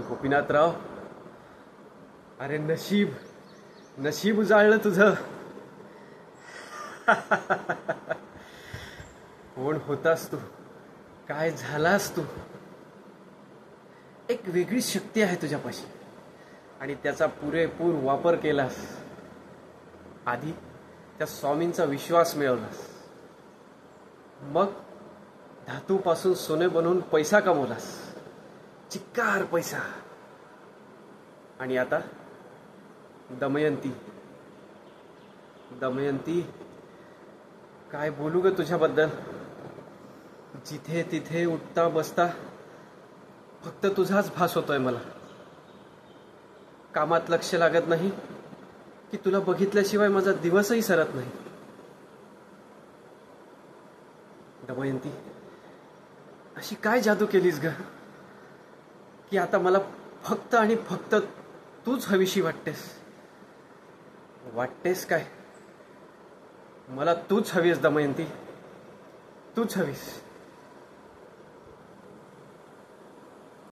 गोपीनाथराव, अरे नशीब नशीब उजाळलं तुझं. कोण होतास तू, काय झालास तू. एक वेगळी शक्ती आहे तुझ्यापाशी आणि त्याचा पुरेपूर वापर केलास. आधी त्या स्वामींचा विश्वास मिळवलास, मग धातूपासून सोने बनवून पैसा कमवलास, चिक्कार पैसा. आणि आता दमयंती. दमयंती, काय बोलू ग तुझ्याबद्दल. जिथे तिथे उठता बसता फक्त तुझाच भास होतोय मला. कामात लक्ष लागत नाही की तुला बघितल्याशिवाय माझा दिवसही सरत नाही. दमयंती, अशी काय जादू केलीस ग की आता मला फक्त आणि फक्त तूच हवीशी वाटतेस. वाटतेस काय, मला तूच हवीस दमयंती, तूच हवीस.